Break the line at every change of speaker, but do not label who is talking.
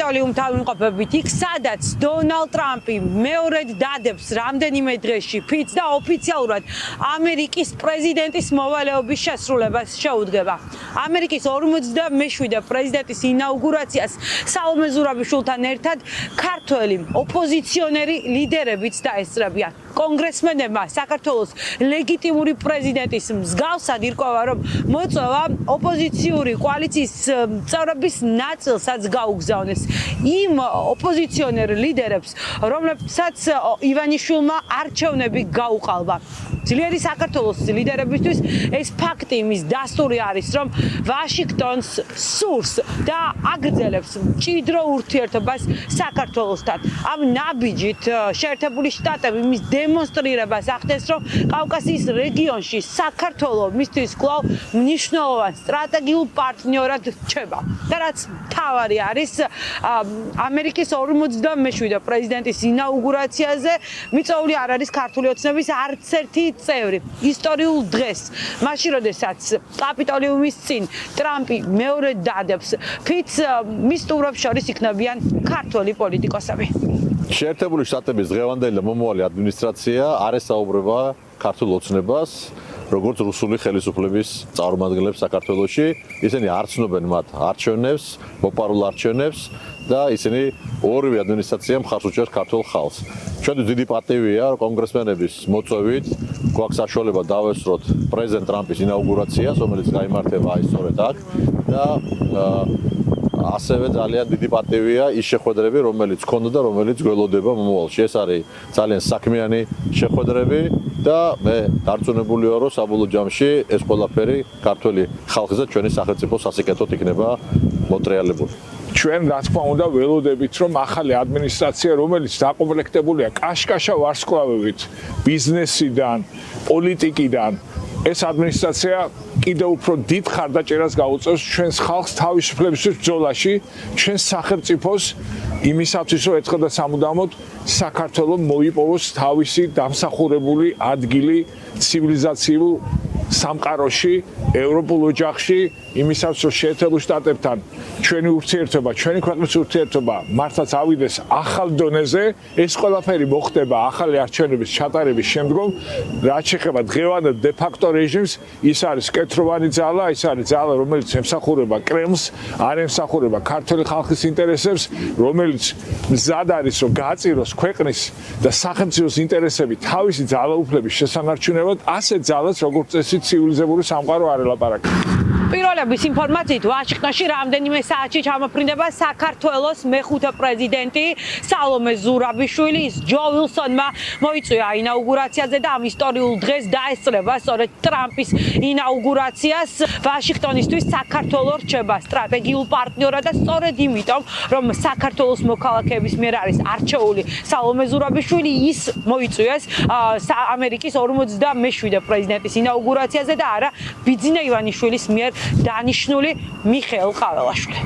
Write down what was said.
კაპიტოლიუმთან ვიმყოფებით იქ, სადაც დონალდ ტრამპი მეორედ დადებს რამდენიმე დღეში ფიცს და ოფიციალურად ამერიკის პრეზიდენტის მოვალეობის შესრულებას შეუდგება. ამერიკის 47-მე პრეზიდენტის ინაუგურაციას სალომე ზურაბიშვილთან ერთად ქართველი ოპოზიციონერი ლიდერებიც დაესწრებიან. კონგრესმენებმა საქართველოს ლეგიტიმური პრეზიდენტის მსგავსად ირკვევა, რომ მოწვევა ოპოზიციური კოალიციის წევრების ნაწილსაც გაუგზავნეს. იმ ოპოზიციონერ ლიდერებს, რომლებსაც ივანიშვილმა არჩევნები გაუყალბა. ძლიერი საქართველოს ლიდერებისთვის ეს ფაქტი იმის დასტური არის, რომ ვაშინგტონს სურს და აგრძელებს მჭიდრო ურთიერთობას საქართველოსთან. ამ ნაბიჯით შეერთებული შტატები მის დემონსტრირებას ახდენს, რომ კავკასიის რეგიონში საქართველო მისთვის კვლავ მნიშვნელოვან სტრატეგიულ პარტნიორად რჩება. და რაც მთავარი არის, ამერიკის 47-მე პრეზიდენტის ინაუგურაციაზე მიწვეული არ არის ქართული ოცნების არც ერთი წევრი. ისტორიულ დღეს, მაშინ როდესაც კაპიტოლიუმის წინ ტრამპი მეორედ დადებს ფიცს, მის სტუმრებს შორის იქნებიან ქართველი პოლიტიკოსები.
შეერთებული შტატების დღევანდელი და მომავალი ადმინისტრაცია არ ესაუბრება ქართულ ოცნებას, როგორც რუსული ხელისუფლების წარმომადგენლებს საქართველოში. ისინი არ ცნობენ მათ არჩევნებს, მოპარულ არჩევნებს და ისინი ორივე ადმინისტრაცია მხარს უჭერს ქართულ ხალხს. ჩვენთვის დიდი პატივია, რომ კონგრესმენების მოწვევით გვაქვს საშუალება დავესწროთ პრეზიდენტ ტრამპის ინაუგურაციას, რომელიც გაიმართება აი სწორედ აქ და ასევე ძალიან დიდი პატივია ის შეხვედრები, რომელიც ქონდა და რომელიც გველოდება მომავალში. ეს არის ძალიან საქმიანი შეხვედრები და მე დარწმუნებული ვარ, რომ საბოლოო ჯამში ეს ყველაფერი ქართველი ხალხის და ჩვენი სახელმწიფოს სასიკეთოდ იქნება მოტრიალებული.
ჩვენ რა თქმა უნდა ველოდებით, რომ ახალი ადმინისტრაცია, რომელიც დაკომპლექტებულია კაშკაშა ვარსკვლავებით ბიზნესიდან, პოლიტიკიდან, ეს ადმინისტრაცია კიდევ უფრო დიდ ხარდაჭერას გაუწევს ჩვენს ხალხს თავისუფლებისთვის ბრძოლაში, ჩვენს სახელმწიფოს იმისათვის, რომ ერთხელ და სამუდამოდ საქართველოს მოიპოვოს თავისი დამსახურებული ადგილი ცივილიზაციულ სამყაროში, ევროპულ ოჯახში, იმისათვის, რომ შეერთებულ შტატებთან ჩვენი ურთიერთობა, ჩვენი ქვეყნის ურთიერთობა მართლაც ავიდეს ახალ დონეზე, ეს ყველაფერი მოხდება ახალი არჩევნების ჩატარების შემდგომ, რაც შეეხება დღევანდელ დე-ფაქტო რეჟიმს, ის არის კეთროვანი ძალა, ის არის ძალა, რომელიც ემსახურება კრემლს, არ ემსახურება ქართული ხალხის ინტერესებს, რომელიც მზად არის, რომ გააწიროს ქვეყნის და სახელმწიფოს ინტერესები თავისი ძალაუფლების შესანარჩუნებლად, ასეთ ძალას, როგორც წესი, ცივილიზებული სამყარო არ ელაპარაკებს.
პირველების ინფორმაციით ვაშინგტონში რამდენიმე საათში ჩამოფრინდება საქართველოს მეხუთე პრეზიდენტი სალომე ზურაბიშვილი. ჯო ვილსონმა მოიწვია ინაუგურაციაზე და ამ ისტორიულ დღეს დაესწრება სწორედ ტრამპის ინაუგურაციას. ვაშინგტონისთვის საქართველო რჩება სტრატეგიულ პარტნიორად და სწორედ იმიტომ, რომ საქართველოს მოქალაქეების მიერ არის არჩეული სალომე ზურაბიშვილი, ის მოიწვიეს ამერიკის 47-მე პრეზიდენტის ინაუგურაციაზე და არა ბიძინა ივანიშვილის მიერ დანიშნული მიხეილ ყაველაშვილი.